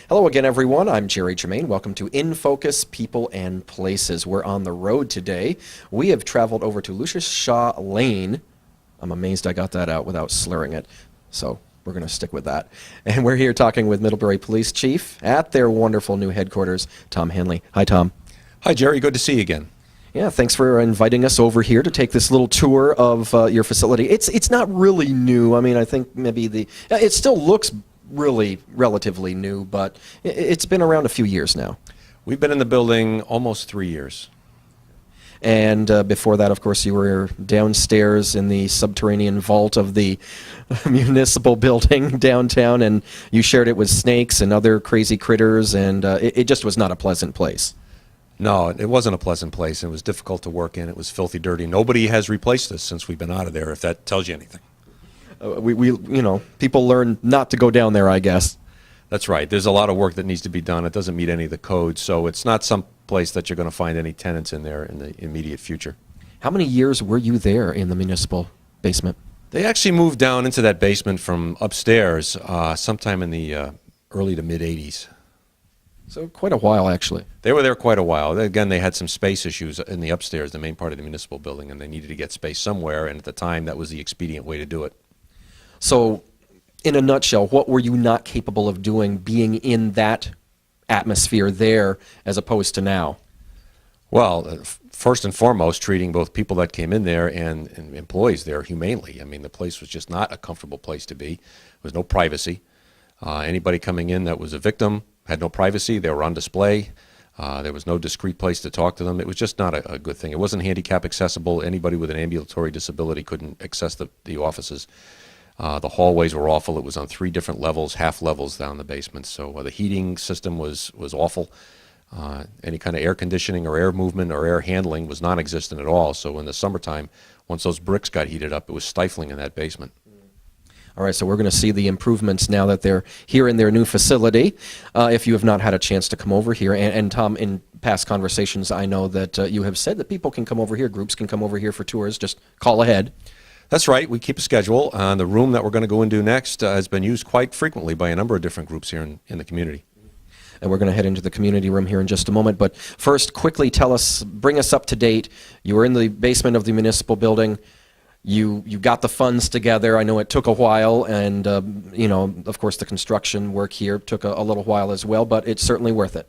Hello again, everyone. I'm Germain. Welcome to INFOcus People and Places. We're on the road today. We have traveled over to Lucius Shaw Lane. I'm amazed I got that out without slurring it, so we're going to stick with that. And we're here talking with Middlebury Police Chief at their wonderful new headquarters, Tom Henley. Hi, Tom. Hi, Jerry. Good to see you again. Yeah, thanks for inviting us over here to take this little tour of your facility. It's not really new. I mean, I think maybe it still looks really relatively new, but it's been around a few years now. We've been in the building almost 3 years. And before that, of course, you were downstairs in the subterranean vault of the municipal building downtown, and you shared it with snakes and other crazy critters, and it just was not a pleasant place. No, it wasn't a pleasant place. It was difficult to work in. It was filthy dirty. Nobody has replaced us since we've been out of there, if that tells you anything. People learn not to go down there, I guess. That's right. There's a lot of work that needs to be done. It doesn't meet any of the codes, so it's not some place that you're going to find any tenants in there in the immediate future. How many years were you there in the municipal basement? They actually moved down into that basement from upstairs sometime in the early to mid-'80s. So quite a while, actually. They were there quite a while. Again, they had some space issues in the upstairs, the main part of the municipal building, and they needed to get space somewhere, and at the time, that was the expedient way to do it. So, in a nutshell, what were you not capable of doing being in that atmosphere there as opposed to now? Well, first and foremost, treating both people that came in there and employees there humanely. I mean, the place was just not a comfortable place to be. There was no privacy. Anybody coming in that was a victim had no privacy. They were on display. There was no discreet place to talk to them. It was just not a good thing. It wasn't handicap accessible. Anybody with an ambulatory disability couldn't access the offices. The hallways were awful. It was on 3 different levels, half levels down the basement. So the heating system was awful. Any kind of air conditioning or air movement or air handling was non-existent at all. So in the summertime, once those bricks got heated up, it was stifling in that basement. All right, so we're going to see the improvements now that they're here in their new facility. If you have not had a chance to come over here, and Tom, in past conversations, I know that you have said that people can come over here, groups can come over here for tours, just call ahead. That's right. We keep a schedule. The room that we're going to go into next has been used quite frequently by a number of different groups here in the community. And we're going to head into the community room here in just a moment. But first, quickly bring us up to date. You were in the basement of the municipal building. You got the funds together. I know it took a while, and of course, the construction work here took a little while as well, but it's certainly worth it.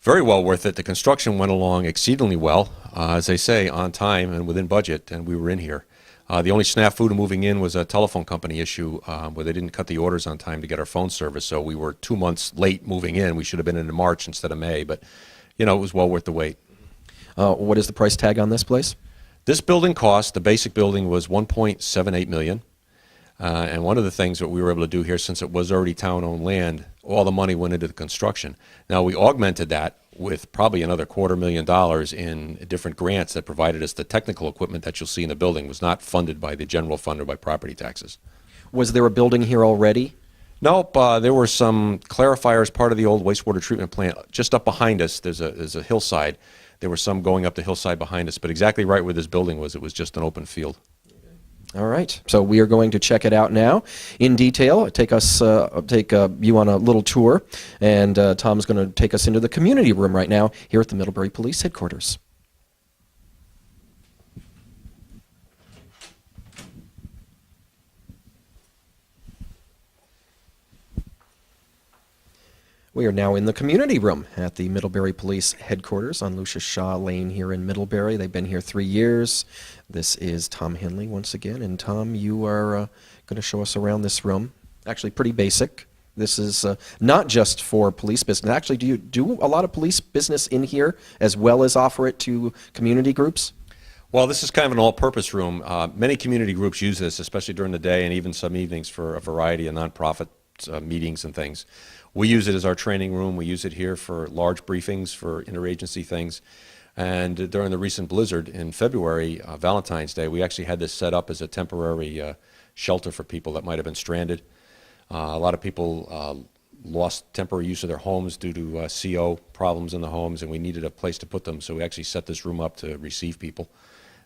Very well worth it. The construction went along exceedingly well, as they say, on time and within budget, and we were in here. The only snafu to moving in was a telephone company issue where they didn't cut the orders on time to get our phone service, so we were 2 months late moving in. We should have been in March instead of May, but it was well worth the wait. What is the price tag on this place? This building cost, the basic building, was $1.78 million. And one of the things that we were able to do here, since it was already town-owned land, all the money went into the construction. Now, we augmented that with probably another $250,000 in different grants that provided us the technical equipment that you'll see in the building. It was not funded by the general fund or by property taxes. Was there a building here already? Nope. There were some clarifiers, part of the old wastewater treatment plant. Just up behind us, there's a hillside. There were some going up the hillside behind us, but exactly right where this building was, it was just an open field. All right, so we are going to check it out now in detail. Take you on a little tour, and Tom's going to take us into the community room right now here at the Middlebury Police Headquarters. We are now in the community room at the Middlebury Police Headquarters on Lucius Shaw Lane here in Middlebury. They've been here 3 years. This is Tom Henley once again. And Tom, you are going to show us around this room. Actually pretty basic. This is not just for police business. Actually, do you do a lot of police business in here as well as offer it to community groups? Well, this is kind of an all-purpose room. Many community groups use this, especially during the day and even some evenings for a variety of nonprofit meetings and things. We use it as our training room. We use it here for large briefings, for interagency things. And during the recent blizzard in February, Valentine's Day, we actually had this set up as a temporary shelter for people that might have been stranded. A lot of people lost temporary use of their homes due to CO problems in the homes, and we needed a place to put them, so we actually set this room up to receive people.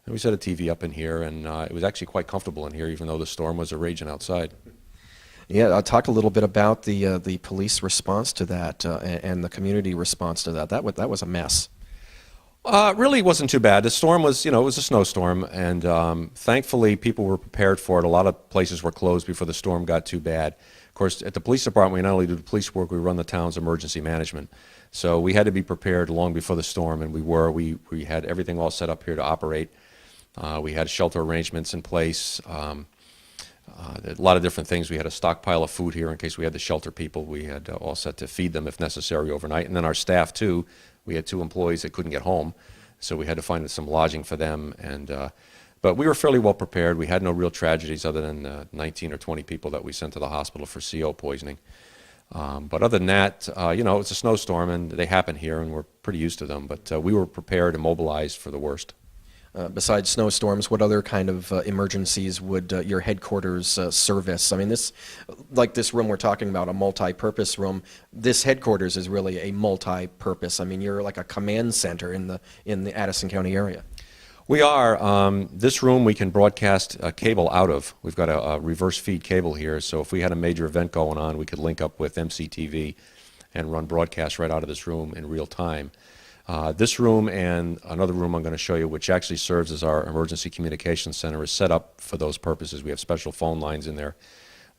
And we set a TV up in here, and it was actually quite comfortable in here, even though the storm was raging outside. Yeah, talk a little bit about the police response to that and the community response to that. That was a mess. Really wasn't too bad. The storm was, it was a snowstorm, and thankfully people were prepared for it. A lot of places were closed before the storm got too bad. Of course, at the police department, we not only do the police work, we run the town's emergency management. So we had to be prepared long before the storm, and we were. We had everything all set up here to operate. We had shelter arrangements in place. A lot of different things. We had a stockpile of food here in case we had to shelter people. We had all set to feed them if necessary overnight. And then our staff, too. We had 2 employees that couldn't get home, so we had to find some lodging for them. But we were fairly well prepared. We had no real tragedies other than 19 or 20 people that we sent to the hospital for CO poisoning. But other than that, it's a snowstorm, and they happen here, and we're pretty used to them. But we were prepared and mobilized for the worst. Besides snowstorms, what other kind of emergencies would your headquarters service? I mean, this room we're talking about, a multi-purpose room, this headquarters is really a multi-purpose. I mean, you're like a command center in the Addison County area. We are. This room we can broadcast cable out of. We've got a reverse feed cable here, so if we had a major event going on, we could link up with MCTV and run broadcasts right out of this room in real time. This room and another room I'm going to show you, which actually serves as our emergency communications center, is set up for those purposes. We have special phone lines in there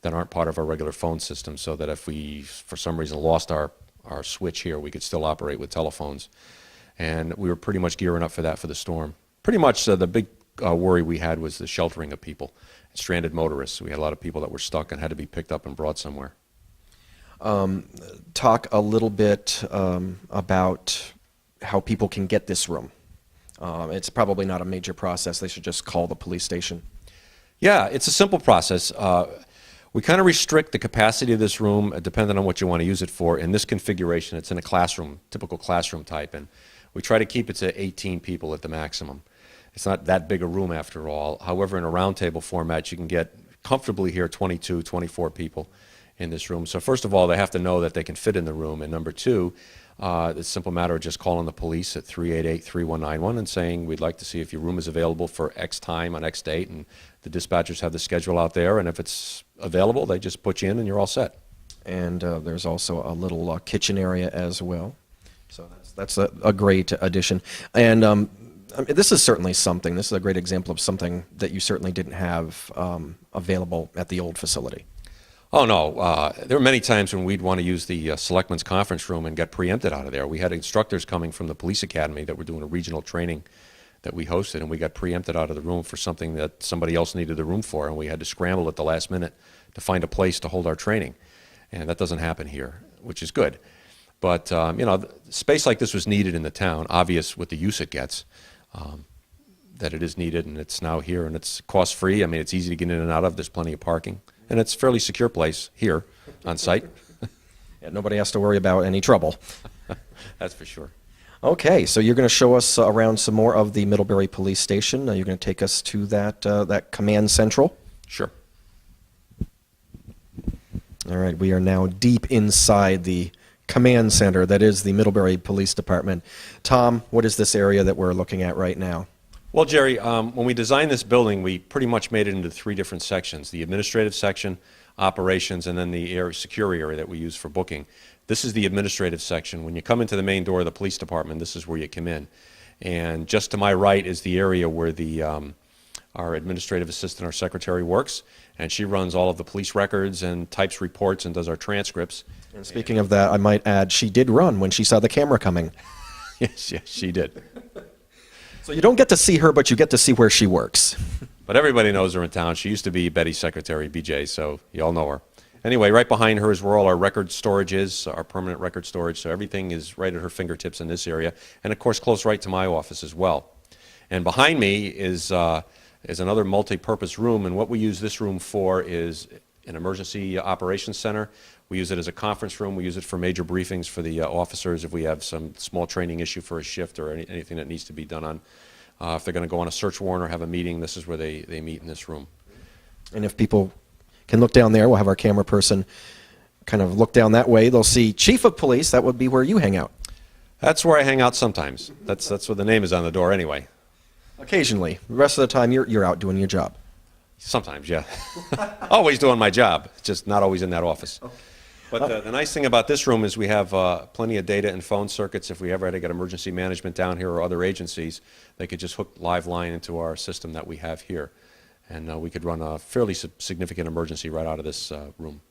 that aren't part of our regular phone system, so that if we, for some reason, lost our switch here, we could still operate with telephones. And we were pretty much gearing up for that for the storm. Pretty much the big worry we had was the sheltering of people, stranded motorists. We had a lot of people that were stuck and had to be picked up and brought somewhere. Talk a little bit about how people can get this room. It's probably not a major process. They should just call the police station. Yeah, it's a simple process. We kind of restrict the capacity of this room depending on what you want to use it for. In this configuration, it's in a classroom, typical classroom type, and we try to keep it to 18 people at the maximum. It's not that big a room after all. However, in a roundtable format, you can get comfortably here 22, 24 people in this room. So first of all, they have to know that they can fit in the room, and number two, it's a simple matter of just calling the police at 388-3191 and saying, we'd like to see if your room is available for X time on X date, and the dispatchers have the schedule out there, and if it's available, they just put you in and you're all set. And there's also a little kitchen area as well. So that's a great addition. And I mean, this is certainly something. This is a great example of something that you certainly didn't have available at the old facility. Oh, no. There were many times when we'd want to use the Selectmen's conference room and get preempted out of there. We had instructors coming from the police academy that were doing a regional training that we hosted, and we got preempted out of the room for something that somebody else needed the room for, and we had to scramble at the last minute to find a place to hold our training. And that doesn't happen here, which is good. But, space like this was needed in the town, obvious with the use it gets, that it is needed, and it's now here, and it's cost-free. I mean, it's easy to get in and out of. There's plenty of parking. And it's a fairly secure place here on site. Yeah, nobody has to worry about any trouble. That's for sure. Okay, so you're going to show us around some more of the Middlebury Police Station. You're going to take us to that command central. Sure. All right, we are now deep inside the command center that is the Middlebury Police Department. Tom, what is this area that we're looking at right now? Well, Jerry, when we designed this building, we pretty much made it into 3 different sections: the administrative section, operations, and then the security area that we use for booking. This is the administrative section. When you come into the main door of the police department, this is where you come in. And just to my right is the area where our administrative assistant, our secretary, works, and she runs all of the police records and types reports and does our transcripts. And speaking of that, I might add, she did run when she saw the camera coming. Yes, she did. So you don't get to see her, but you get to see where she works. But everybody knows her in town. She used to be Betty's secretary, BJ, so you all know her. Anyway, right behind her is where all our record storage is, our permanent record storage, so everything is right at her fingertips in this area, and of course close right to my office as well. And behind me is another multi-purpose room, and what we use this room for is an emergency operations center. We use it as a conference room. We use it for major briefings for the officers if we have some small training issue for a shift or anything that needs to be done on. If they're going to go on a search warrant or have a meeting, this is where they meet in this room. And if people can look down there, we'll have our camera person kind of look down that way. They'll see Chief of Police. That would be where you hang out. That's where I hang out sometimes. That's what the name is on the door anyway. Occasionally. The rest of the time, you're out doing your job. Sometimes, yeah. Always doing my job, just not always in that office. But the nice thing about this room is we have plenty of data and phone circuits. If we ever had to get emergency management down here or other agencies, they could just hook live line into our system that we have here. And we could run a fairly significant emergency right out of this room.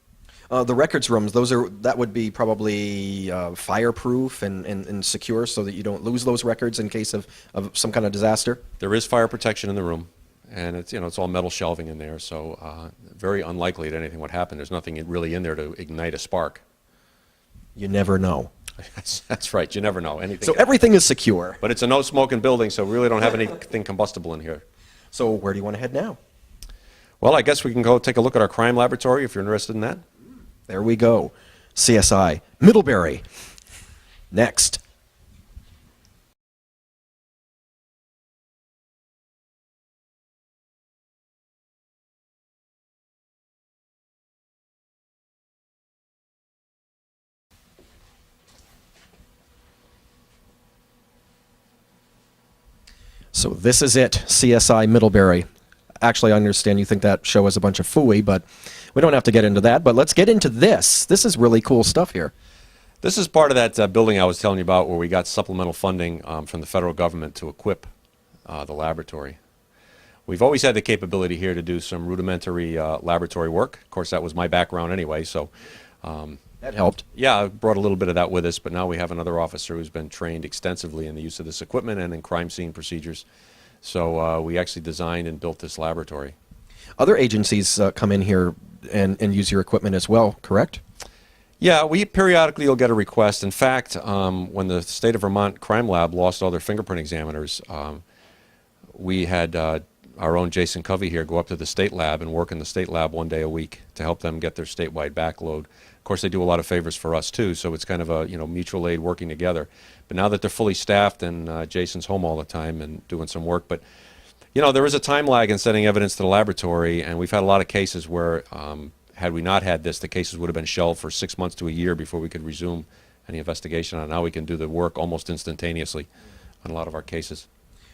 The records rooms, that would be probably fireproof and secure so that you don't lose those records in case of some kind of disaster? There is fire protection in the room, and it's all metal shelving in there, so very unlikely that anything would happen. There's nothing really in there to ignite a spark. You never know. That's right. You never know. Anything. So everything is secure. But it's a no-smoking building, so we really don't have anything combustible in here. So where do you want to head now? Well, I guess we can go take a look at our crime laboratory if you're interested in that. There we go. CSI Middlebury. Next. So this is it, CSI Middlebury. Actually, I understand you think that show is a bunch of phooey, but we don't have to get into that. But let's get into this. This is really cool stuff here. This is part of that building I was telling you about where we got supplemental funding from the federal government to equip the laboratory. We've always had the capability here to do some rudimentary laboratory work. Of course, that was my background anyway, so... that helped. Yeah, I brought a little bit of that with us, but now we have another officer who's been trained extensively in the use of this equipment and in crime scene procedures. So we actually designed and built this laboratory. Other agencies come in here and use your equipment as well, correct? Yeah, we periodically will get a request. In fact, when the state of Vermont Crime Lab lost all their fingerprint examiners, we had our own Jason Covey here go up to the state lab and work in the state lab one day a week to help them get their statewide backload. Of course, they do a lot of favors for us too, so it's kind of a mutual aid working together. But now that they're fully staffed and Jason's home all the time and doing some work, but there is a time lag in sending evidence to the laboratory, and we've had a lot of cases where had we not had this, the cases would have been shelved for 6 months to a year before we could resume any investigation on it. Now we can do the work almost instantaneously on a lot of our cases.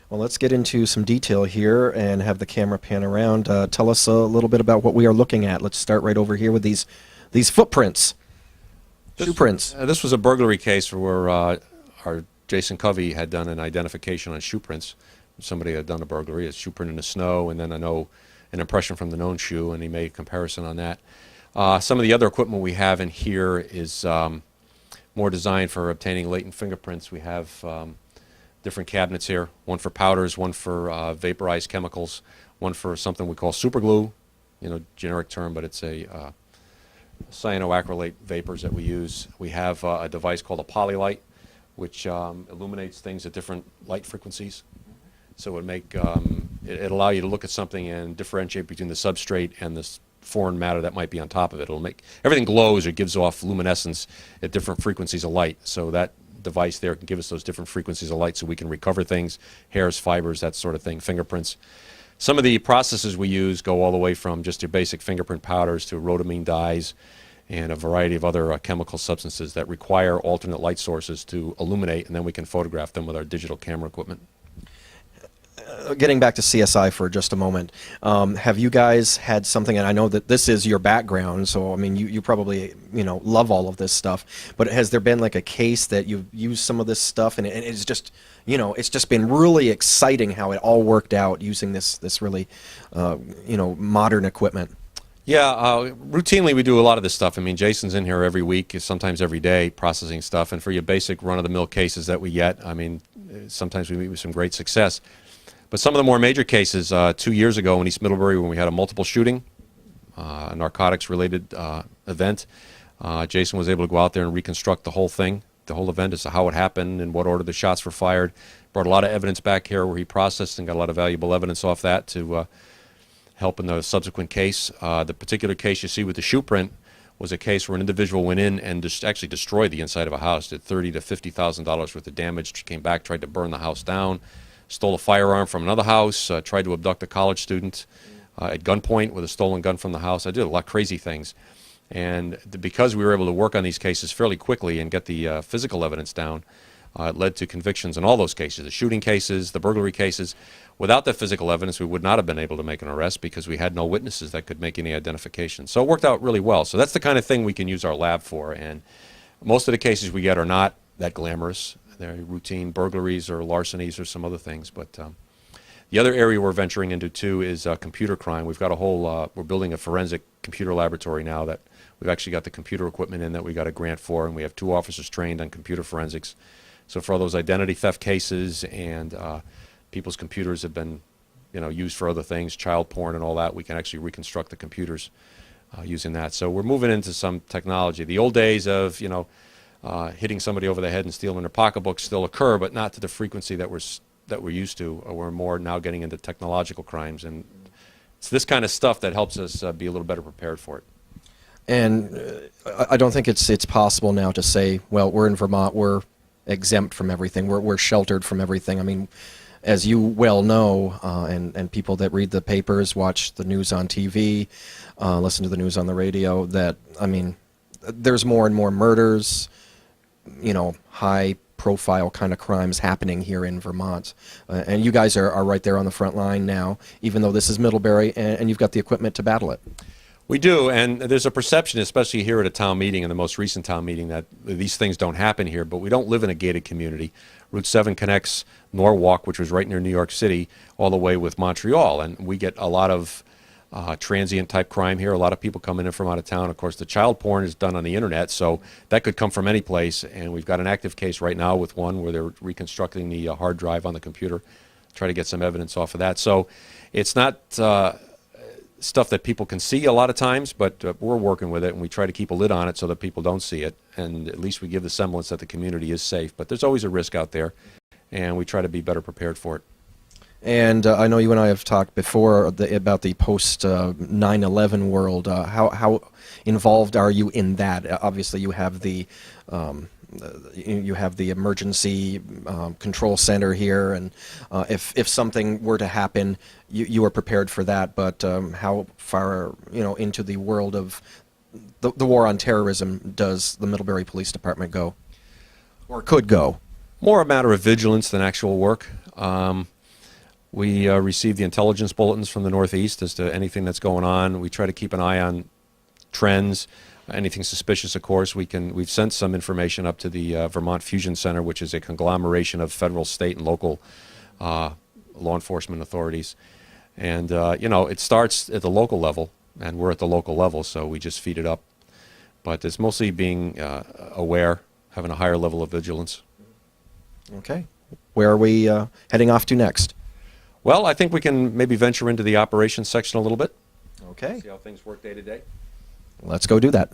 Well, let's get into some detail here and have the camera pan around. Tell us a little bit about what we are looking at. Let's start right over here with these footprints, shoe prints. This was a burglary case where our Jason Covey had done an identification on shoe prints. Somebody had done a burglary, a shoe print in the snow, and then an impression from the known shoe, and he made a comparison on that. Some of the other equipment we have in here is more designed for obtaining latent fingerprints. We have different cabinets here, one for powders, one for vaporized chemicals, one for something we call super glue, generic term, but it's a cyanoacrylate vapors that we use. We have a device called a polylight, which illuminates things at different light frequencies. So it allow you to look at something and differentiate between the substrate and this foreign matter that might be on top of it. It'll make everything glows or gives off luminescence at different frequencies of light. So that device there can give us those different frequencies of light so we can recover things, hairs, fibers, that sort of thing, fingerprints. Some of the processes we use go all the way from just your basic fingerprint powders to rhodamine dyes and a variety of other chemical substances that require alternate light sources to illuminate, and then we can photograph them with our digital camera equipment. Getting back to CSI for just a moment, have you guys had something, and I know that this is your background, so I mean you probably love all of this stuff, but has there been like a case that you've used some of this stuff and it's just it's just been really exciting how it all worked out using this really modern equipment? Yeah, routinely we do a lot of this stuff. I mean, Jason's in here every week, sometimes every day, processing stuff, and for your basic run-of-the-mill cases that we get, I mean, sometimes we meet with some great success. But some of the more major cases, 2 years ago in East Middlebury when we had a multiple shooting, a narcotics-related event, Jason was able to go out there and reconstruct the whole thing, the whole event as to how it happened, in what order the shots were fired. Brought a lot of evidence back here where he processed and got a lot of valuable evidence off that to help in the subsequent case. The particular case you see with the shoe print was a case where an individual went in and actually destroyed the inside of a house, did $30,000 to $50,000 worth of damage, came back, tried to burn the house down, stole a firearm from another house, tried to abduct a college student at gunpoint with a stolen gun from the house. I did a lot of crazy things. And because we were able to work on these cases fairly quickly and get the physical evidence down, It led to convictions in all those cases, the shooting cases, the burglary cases. Without that physical evidence, we would not have been able to make an arrest because we had no witnesses that could make any identification. So it worked out really well. So that's the kind of thing we can use our lab for. And most of the cases we get are not that glamorous. They're routine burglaries or larcenies or some other things. But the other area we're venturing into, too, is computer crime. We've got a whole, we're building a forensic computer laboratory now that we've actually got the computer equipment in that we got a grant for, and we have 2 officers trained on computer forensics. So for all those identity theft cases and people's computers have been, used for other things, child porn and all that, we can actually reconstruct the computers using that. So we're moving into some technology. The old days of, hitting somebody over the head and stealing their pocketbook still occur, but not to the frequency that we're used to. We're more now getting into technological crimes, and it's this kind of stuff that helps us be a little better prepared for it. And I don't think it's possible now to say, well, we're in Vermont, we're exempt from everything, we're sheltered from everything. I mean, as you well know, and people that read the papers, watch the news on TV, listen to the news on the radio, that, I mean, there's more and more murders, high-profile kind of crimes happening here in Vermont. And you guys are right there on the front line now, even though this is Middlebury, and you've got the equipment to battle it. We do, and there's a perception, especially here at a town meeting, in the most recent town meeting, that these things don't happen here, but we don't live in a gated community. Route 7 connects Norwalk, which was right near New York City, all the way with Montreal, and we get a lot of transient-type crime here. A lot of people coming in from out of town. Of course, the child porn is done on the internet, so that could come from any place, and we've got an active case right now with one where they're reconstructing the hard drive on the computer, try to get some evidence off of that. So it's not stuff that people can see a lot of times, but we're working with it, and we try to keep a lid on it so that people don't see it, and at least we give the semblance that the community is safe. But there's always a risk out there, and we try to be better prepared for it. And I know you and I have talked before about the post 9/11 world. How involved are you in that? Obviously, you have the emergency control center here, and if something were to happen, you are prepared for that. But how far into the world of the war on terrorism does the Middlebury Police Department go, or could go? More a matter of vigilance than actual work. We receive the intelligence bulletins from the Northeast as to anything that's going on. We try to keep an eye on trends, anything suspicious, of course. We've sent some information up to the Vermont Fusion Center, which is a conglomeration of federal, state, and local law enforcement authorities. And, it starts at the local level, and we're at the local level, so we just feed it up. But it's mostly being aware, having a higher level of vigilance. Okay. Where are we heading off to next? Well, I think we can maybe venture into the operations section a little bit. Okay. See how things work day to day. Let's go do that.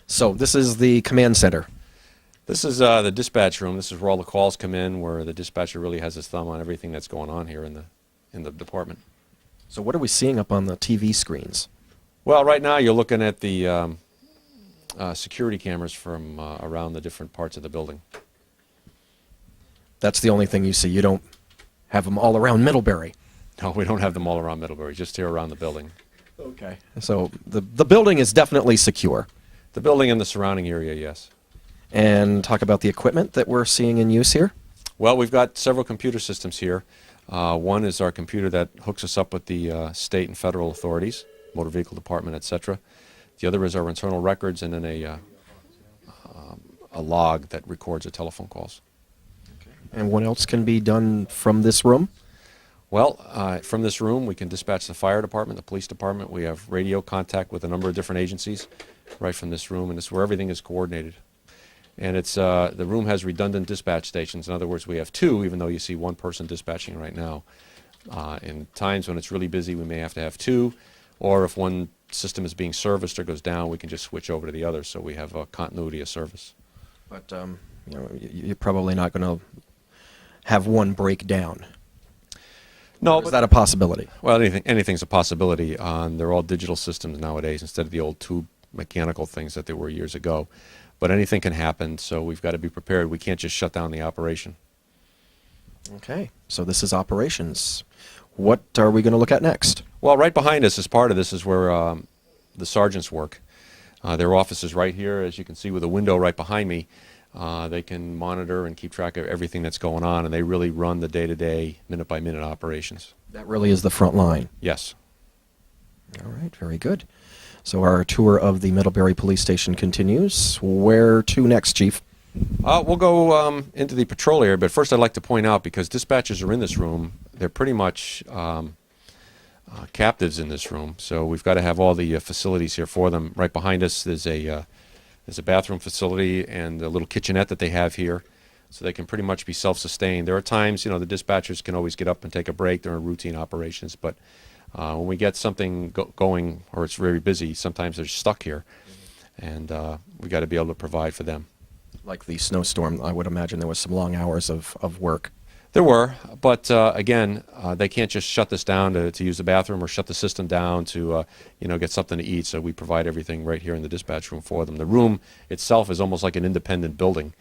So this is the command center. This is the dispatch room. This is where all the calls come in, where the dispatcher really has his thumb on everything that's going on here in the department. So what are we seeing up on the TV screens? Well, right now you're looking at the security cameras from around the different parts of the building. That's the only thing you see. You don't have them all around Middlebury. No, we don't have them all around Middlebury, just here around the building. Okay. So the building is definitely secure. The building and the surrounding area, yes. And talk about the equipment that we're seeing in use here. Well, we've got several computer systems here. One is our computer that hooks us up with the state and federal authorities, motor vehicle department, etc. The other is our internal records, and then a log that records the telephone calls. And what else can be done from this room? Well, from this room, we can dispatch the fire department, the police department. We have radio contact with a number of different agencies right from this room, and it's where everything is coordinated. And it's the room has redundant dispatch stations. In other words, we have two, even though you see one person dispatching right now. In times when it's really busy, we may have to have two, or if one system is being serviced or goes down, we can just switch over to the other, so we have a continuity of service. But you're probably not going to have one break down. No, Or is that a possibility? well, anything's a possibility. They're all digital systems nowadays instead of the old tube mechanical things that they were years ago. But anything can happen, so we've got to be prepared. We can't just shut down the operation. Okay, so this is operations. What are we going to look at next? Well, right behind us, as part of this, is where the sergeants work. Their office is right here, as you can see with a window right behind me. They can monitor and keep track of everything that's going on, and they really run the day-to-day, minute-by-minute operations. That really is the front line. Yes. All right, very good. So our tour of the Middlebury Police Station continues. Where to next, Chief? We'll go into the patrol area, but first I'd like to point out, because dispatchers are in this room, they're pretty much captives in this room. So we've got to have all the facilities here for them. Right behind us, there's a bathroom facility and a little kitchenette that they have here, so they can pretty much be self-sustained. There are times, the dispatchers can always get up and take a break during routine operations, but when we get something going or it's very busy, sometimes they're stuck here, and we got to be able to provide for them. Like the snowstorm, I would imagine there was some long hours of work. There were, but again, they can't just shut this down to use the bathroom or shut the system down to get something to eat. So we provide everything right here in the dispatch room for them. The room itself is almost like an independent building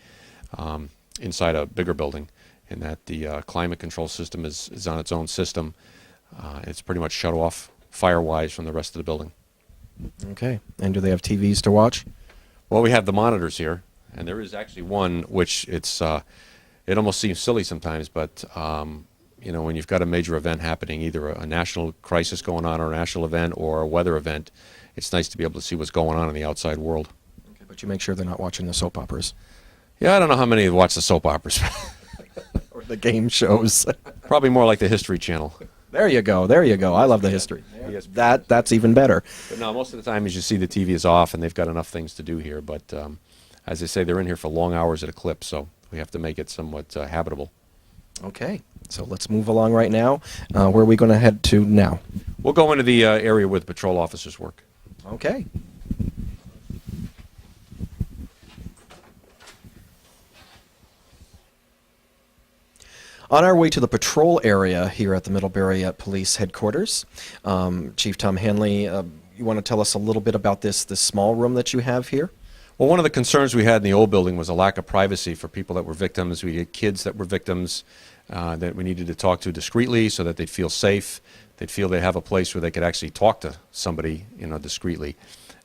inside a bigger building, in that the climate control system is on its own system. It's pretty much shut off fire-wise from the rest of the building. Okay, and do they have TVs to watch? Well, we have the monitors here, and there is actually one which it almost seems silly sometimes, but when you've got a major event happening, either a national crisis going on or a national event or a weather event, it's nice to be able to see what's going on in the outside world. Okay, but you make sure they're not watching the soap operas. Yeah, I don't know how many watch the soap operas. Or the game shows. Probably more like the History Channel. There you go, there you go. I love the history. Yes. That's even better. But no, most of the time, as you see, the TV is off and they've got enough things to do here. But as I say, they're in here for long hours at a clip, so we have to make it somewhat habitable. Okay, so let's move along right now. Where are we going to head to now? We'll go into the area where the patrol officers work. Okay. On our way to the patrol area here at the Middlebury Police Headquarters, Chief Tom Hanley, you want to tell us a little bit about this small room that you have here? Well, one of the concerns we had in the old building was a lack of privacy for people that were victims. We had kids that were victims that we needed to talk to discreetly so that they'd feel safe. They'd feel they'd have a place where they could actually talk to somebody, discreetly.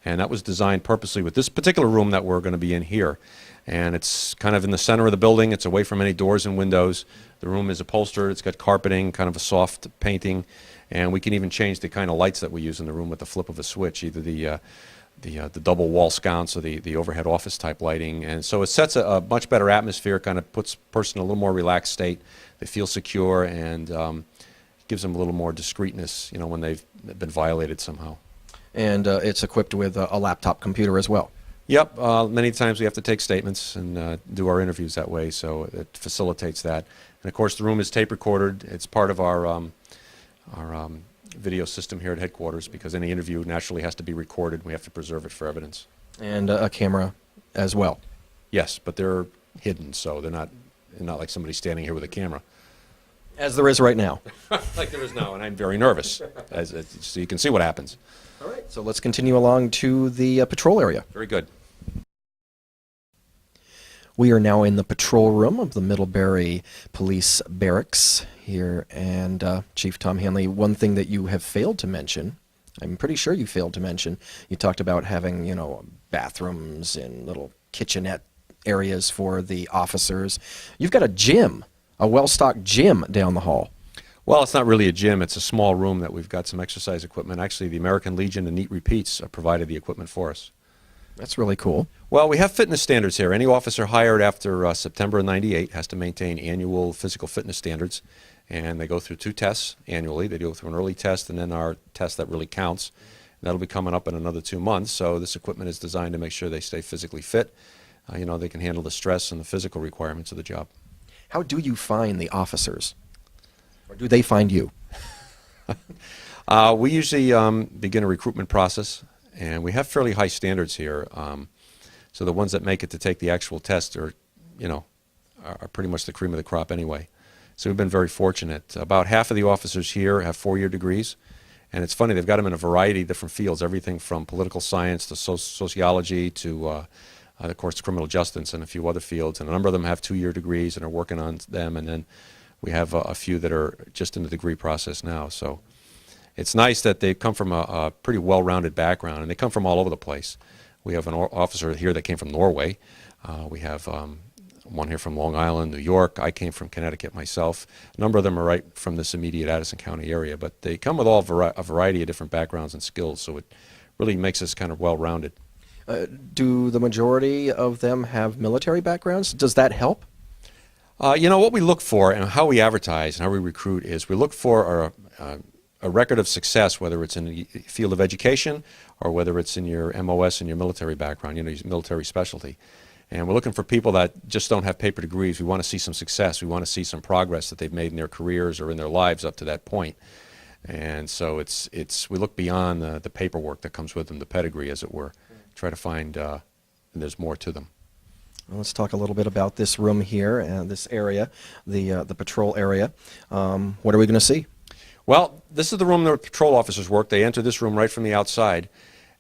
And that was designed purposely with this particular room that we're going to be in here. And it's kind of in the center of the building. It's away from any doors and windows. The room is upholstered. It's got carpeting, kind of a soft painting. And we can even change the kind of lights that we use in the room with the flip of a switch, either the double wall sconce or the overhead office type lighting. And so it sets a much better atmosphere, kind of puts a person in a little more relaxed state. They feel secure, and gives them a little more discreetness, when they've been violated somehow. And it's equipped with a laptop computer as well. Yep, many times we have to take statements and do our interviews that way, so it facilitates that. And of course, the room is tape recorded. It's part of our video system here at headquarters, because any interview naturally has to be recorded. We have to preserve it for evidence. And a camera as well. Yes, but they're hidden, so they're not like somebody standing here with a camera. As there is right now. Like there is now, and I'm very nervous, so you can see what happens. All right, so let's continue along to the patrol area. Very good. We are now in the patrol room of the Middlebury Police Barracks here, and Chief Tom Hanley, one thing that you have failed to mention, I'm pretty sure you failed to mention, you talked about having, bathrooms and little kitchenette areas for the officers. You've got a gym, a well-stocked gym down the hall. Well, it's not really a gym. It's a small room that we've got some exercise equipment. Actually, the American Legion and Neat Repeats provided the equipment for us. That's really cool. Well, we have fitness standards here. Any officer hired after September of '98 has to maintain annual physical fitness standards, and they go through 2 tests annually. They go through an early test and then our test that really counts. And that'll be coming up in another 2 months, so this equipment is designed to make sure they stay physically fit. They can handle the stress and the physical requirements of the job. How do you find the officers? Or do they find you? We usually begin a recruitment process, and we have fairly high standards here. So the ones that make it to take the actual test are pretty much the cream of the crop anyway. So we've been very fortunate. About half of the officers here have 4-year degrees. And it's funny, they've got them in a variety of different fields, everything from political science to sociology to, of course, criminal justice and a few other fields. And a number of them have 2-year degrees and are working on them. And then we have a few that are just in the degree process now. So it's nice that they come from a pretty well-rounded background, and they come from all over the place. We have an officer here that came from Norway. We have one here from Long Island, New York. I came from Connecticut myself. A number of them are right from this immediate Addison County area, but they come with a variety of different backgrounds and skills, so it really makes us kind of well-rounded. Do the majority of them have military backgrounds? Does that help? What we look for and how we advertise and how we recruit is we look for a record of success, whether it's in the field of education or whether it's in your MOS and your military background, your military specialty. And we're looking for people that just don't have paper degrees. We want to see some success. We want to see some progress that they've made in their careers or in their lives up to that point. And so we look beyond the paperwork that comes with them, the pedigree, as it were. Try to find there's more to them. Well, let's talk a little bit about this room here and this area, the patrol area. What are we going to see? Well, this is the room the patrol officers work. They enter this room right from the outside,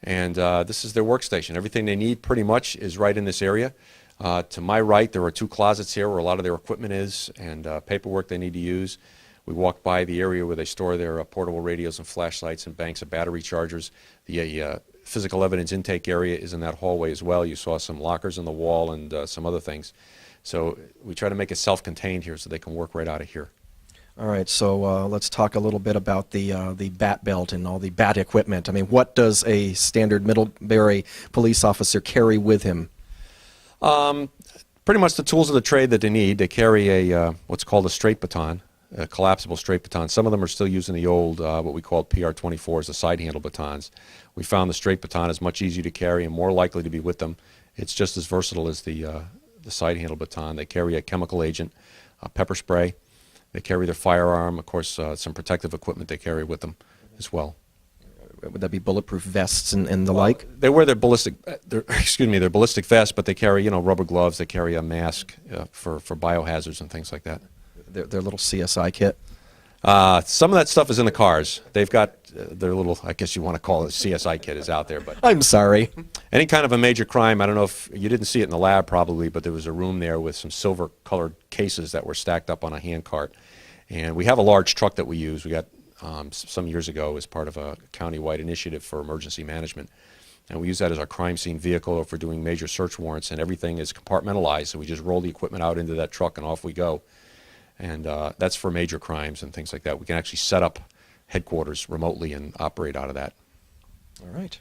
and this is their workstation. Everything they need pretty much is right in this area. To my right, there are 2 closets here where a lot of their equipment is and paperwork they need to use. We walk by the area where they store their portable radios and flashlights and banks of battery chargers. The physical evidence intake area is in that hallway as well. You saw some lockers in the wall and some other things. So we try to make it self-contained here so they can work right out of here. All right, so let's talk a little bit about the bat belt and all the bat equipment. I mean, what does a standard Middlebury police officer carry with him? Pretty much the tools of the trade that they need. They carry what's called a straight baton, a collapsible straight baton. Some of them are still using the old, what we call PR-24s, the side handle batons. We found the straight baton is much easier to carry and more likely to be with them. It's just as versatile as the side handle baton. They carry a chemical agent, a pepper spray. They carry their firearm, of course, some protective equipment they carry with them as well. Would that be bulletproof vests and the like? They wear their ballistic vests, but they carry, rubber gloves. They carry a mask for biohazards and things like that. Their little CSI kit? Some of that stuff is in the cars. They've got their little, I guess you want to call it, CSI kit is out there. But I'm sorry. any kind of a major crime, I don't know if you didn't see it in the lab probably, but there was a room there with some silver-colored cases that were stacked up on a hand cart. And we have a large truck that we use. We got some years ago as part of a county-wide initiative for emergency management. And we use that as our crime scene vehicle if we're doing major search warrants, and everything is compartmentalized, so we just roll the equipment out into that truck and off we go. And that's for major crimes and things like that. We can actually set up headquarters remotely and operate out of that. All right.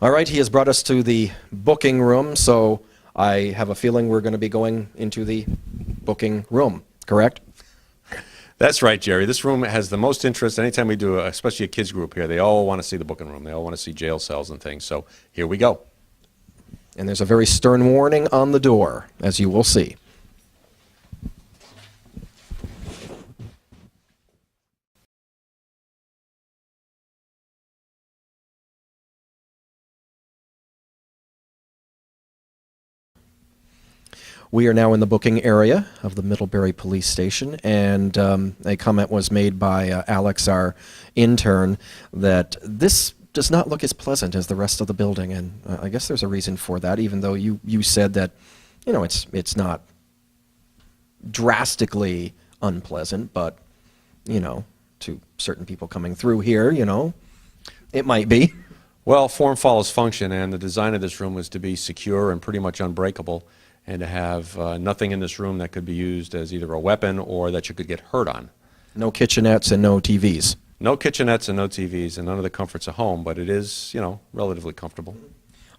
All right, he has brought us to the booking room, so I have a feeling we're going to be going into the booking room, correct? That's right, Jerry. This room has the most interest. Anytime we do, especially a kids group here, they all want to see the booking room. They all want to see jail cells and things. So here we go. And there's a very stern warning on the door, as you will see. We are now in the booking area of the Middlebury Police Station, and a comment was made by Alex, our intern, that this does not look as pleasant as the rest of the building, and I guess there's a reason for that, even though you said that, it's not drastically unpleasant, but, to certain people coming through here, it might be. Well, form follows function, and the design of this room was to be secure and pretty much unbreakable, and to have nothing in this room that could be used as either a weapon or that you could get hurt on. No kitchenettes and no TVs. No kitchenettes and no TVs and none of the comforts of home, but it is, relatively comfortable.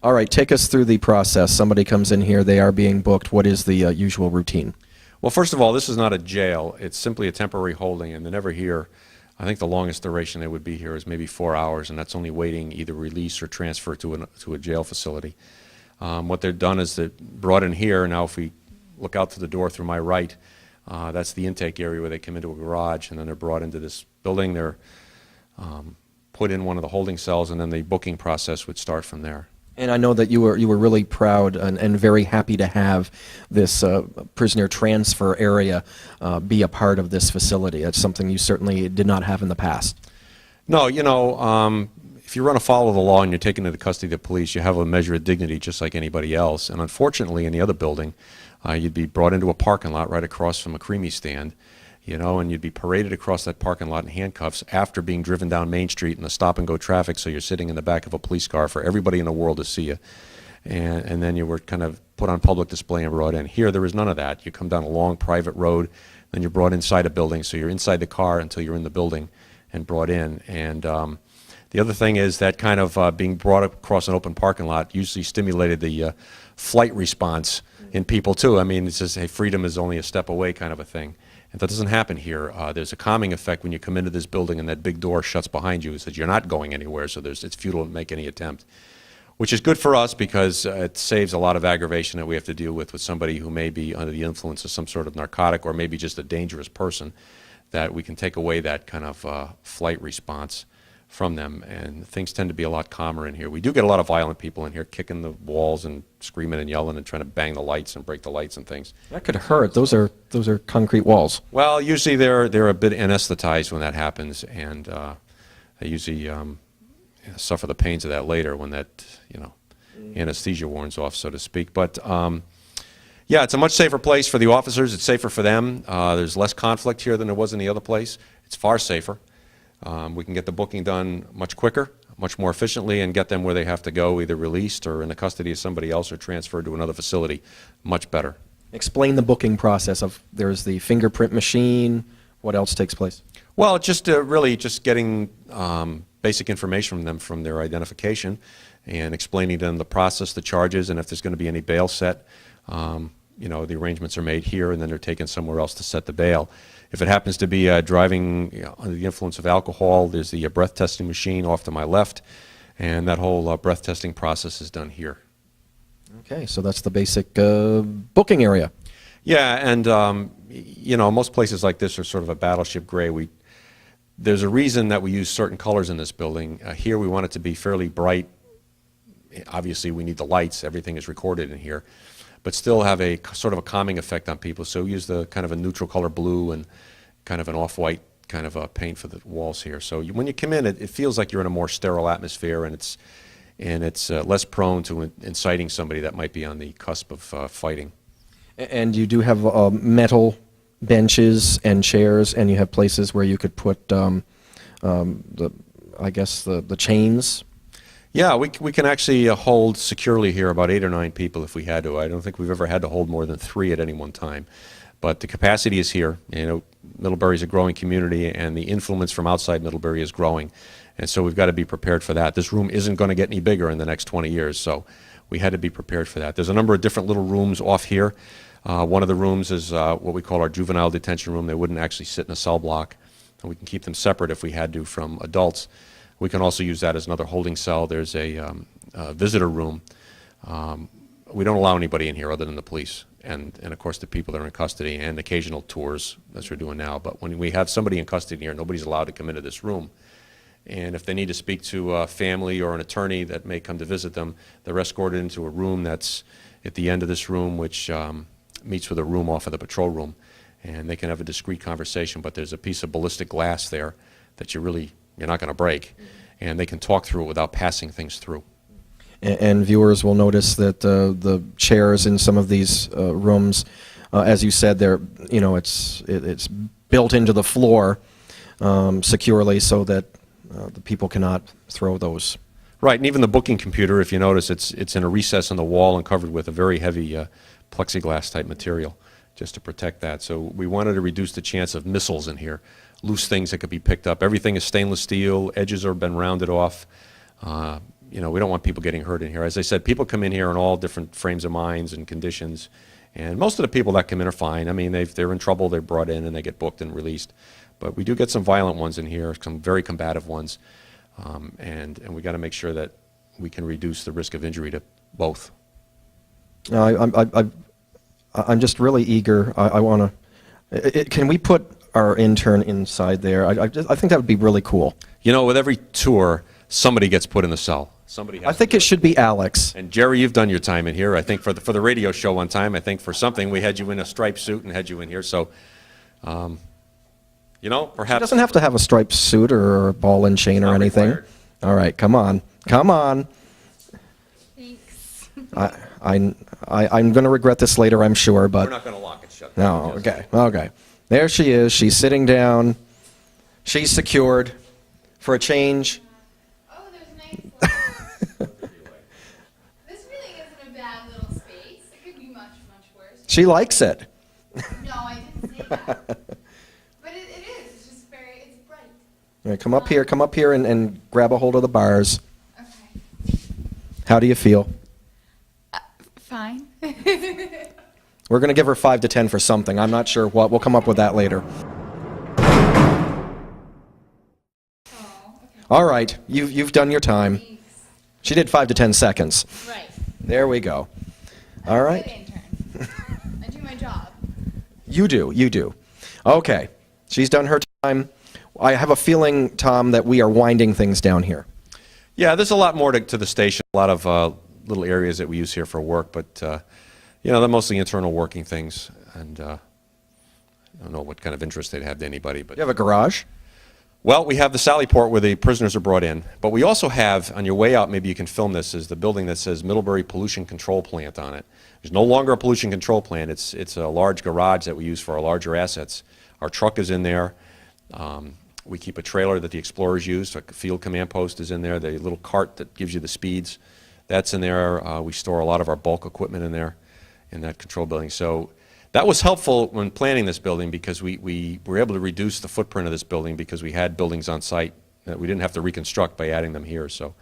All right, take us through the process. Somebody comes in here, they are being booked. What is the usual routine? Well, first of all, this is not a jail. It's simply a temporary holding, and they're never here. I think the longest duration they would be here is maybe 4 hours, and that's only waiting either release or transfer to a jail facility. What they've done is they're brought in here. Now if we look out to the door through my right, that's the intake area where they come into a garage, and then they're brought into this building. They're put in one of the holding cells, and then the booking process would start from there. And I know that you were really proud and very happy to have this prisoner transfer area be a part of this facility. It's something you certainly did not have in the past. No, if you run afoul of the law and you're taken into the custody of the police, you have a measure of dignity just like anybody else. And unfortunately, in the other building, you'd be brought into a parking lot right across from a creamy stand, and you'd be paraded across that parking lot in handcuffs after being driven down Main Street in the stop-and-go traffic, so you're sitting in the back of a police car for everybody in the world to see you. And then you were kind of put on public display and brought in. Here, there is none of that. You come down a long private road, then you're brought inside a building, so you're inside the car until you're in the building and brought in. And the other thing is that kind of being brought across an open parking lot usually stimulated the flight response in people, too. I mean, it's just, hey, freedom is only a step away kind of a thing. And that doesn't happen here. There's a calming effect when you come into this building and that big door shuts behind you. It says you're not going anywhere, so it's futile to make any attempt, which is good for us because it saves a lot of aggravation that we have to deal with somebody who may be under the influence of some sort of narcotic or maybe just a dangerous person, that we can take away that kind of flight response from them, and things tend to be a lot calmer in here. We do get a lot of violent people in here kicking the walls and screaming and yelling and trying to bang the lights and break the lights and things. That could hurt. Those are concrete walls. Well, usually they're a bit anesthetized when that happens, and they usually suffer the pains of that later when that anesthesia wears off, so to speak. But yeah, it's a much safer place for the officers. It's safer for them. There's less conflict here than there was in the other place. It's far safer. We can get the booking done much quicker, much more efficiently, and get them where they have to go, either released or in the custody of somebody else or transferred to another facility much better. Explain the booking process of, there's the fingerprint machine. What else takes place? Well, just really just getting basic information from them from their identification and explaining to them the process, the charges, and if there's going to be any bail set. The arrangements are made here, and then they're taken somewhere else to set the bail. If it happens to be driving under the influence of alcohol, there's the breath testing machine off to my left, and that whole breath testing process is done here. Okay, so that's the basic booking area. Yeah, and most places like this are sort of a battleship gray. There's a reason that we use certain colors in this building. Here we want it to be fairly bright. Obviously, we need the lights. Everything is recorded in here, but still have a sort of a calming effect on people. So we use the kind of a neutral color blue and kind of an off-white kind of a paint for the walls here. So when you come in, it feels like you're in a more sterile atmosphere, and it's less prone to inciting somebody that might be on the cusp of fighting. And you do have metal benches and chairs, and you have places where you could put the chains. Yeah, we can actually hold securely here about 8 or 9 people if we had to. I don't think we've ever had to hold more than 3 at any one time. But the capacity is here. Middlebury is a growing community, and the influence from outside Middlebury is growing. And so we've got to be prepared for that. This room isn't going to get any bigger in the next 20 years, so we had to be prepared for that. There's a number of different little rooms off here. One of the rooms is what we call our juvenile detention room. They wouldn't actually sit in a cell block, and we can keep them separate if we had to from adults. We can also use that as another holding cell. There's a visitor room. We don't allow anybody in here other than the police and of course, the people that are in custody, and occasional tours, as we're doing now. But when we have somebody in custody here, nobody's allowed to come into this room. And if they need to speak to a family or an attorney that may come to visit them, they're escorted into a room that's at the end of this room, which meets with a room off of the patrol room. And they can have a discreet conversation, but there's a piece of ballistic glass there that you're not going to break. And they can talk through it without passing things through. And viewers will notice that the chairs in some of these rooms, as you said, it's built into the floor securely so that the people cannot throw those. Right, and even the booking computer, if you notice, it's in a recess in the wall and covered with a very heavy plexiglass type material just to protect that. So we wanted to reduce the chance of missiles in here, loose things that could be picked up. Everything is stainless steel, edges have been rounded off. We don't want people getting hurt in here. As I said, people come in here in all different frames of minds and conditions, and most of the people that come in are fine. I mean, they're in trouble, they're brought in, and they get booked and released. But we do get some violent ones in here, some very combative ones, and we got to make sure that we can reduce the risk of injury to both. I'm just really eager. I want to. Can we put our intern inside there? I think that would be really cool. With every tour, somebody gets put in the cell. Somebody has I to think do it should be Alex. And Jerry, you've done your time in here. I think for the radio show one time, I think for something we had you in a striped suit and had you in here. So, you know, He perhaps doesn't have to have a striped suit or a ball and chain or not anything. required. All right, come on. Come on. Thanks. I'm going to regret this later, I'm sure, we're but not going to lock it shut. no, Just- okay, okay. There she is. She's sitting down. She's secured for a change. Oh, there's a nice little. This really isn't a bad little space. It could be much, much worse. She likes it. No, I didn't say that. But it is. It's just it's bright. All right, come up here and grab a hold of the bars. Okay. How do you feel? Fine. We're going to give her 5 to 10 for something. I'm not sure what. We'll come up with that later. Oh, okay. All right, you've done your time. Thanks. She did 5 to 10 seconds. Right. There we go. All Good right. intern. I do my job. You do. Okay, she's done her time. I have a feeling, Tom, that we are winding things down here. Yeah, there's a lot more to the station, a lot of little areas that we use here for work, but, you know, they're mostly internal working things, and I don't know what kind of interest they'd have to anybody, but... You have a garage? Well, we have the Sally Port where the prisoners are brought in, but we also have, on your way out, maybe you can film this, is the building that says Middlebury Pollution Control Plant on it. There's no longer a pollution control plant. It's a large garage that we use for our larger assets. Our truck is in there. We keep a trailer that the explorers use. A field command post is in there. The little cart that gives you the speeds, that's in there. We store a lot of our bulk equipment in there, in that control building. So that was helpful when planning this building because we were able to reduce the footprint of this building because we had buildings on site that we didn't have to reconstruct by adding them here. So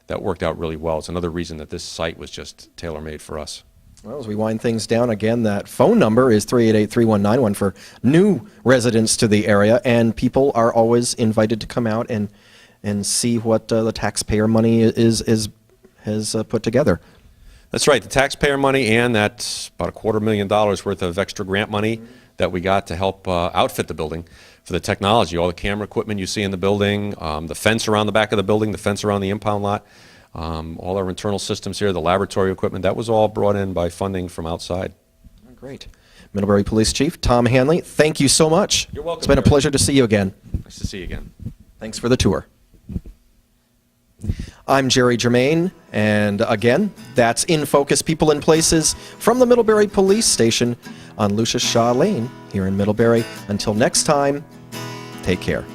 that worked out really well. It's another reason that this site was just tailor-made for us. Well, as we wind things down, again, that phone number is 388-3191 for new residents to the area, and people are always invited to come out and see what the taxpayer money has put together. That's right, the taxpayer money, and that's about $250,000 worth of extra grant money that we got to help outfit the building for the technology, all the camera equipment you see in the building, the fence around the back of the building, the fence around the impound lot, all our internal systems here, the laboratory equipment, that was all brought in by funding from outside. Great. Middlebury Police Chief Tom Hanley, thank you so much. You're welcome, It's been a Jerry. pleasure to see you again. Nice to see you again. Thanks for the tour. I'm Jerry Germain, and again, that's INFOcus People and Places from the Middlebury Police Station on Lucius Shaw Lane here in Middlebury. Until next time, take care.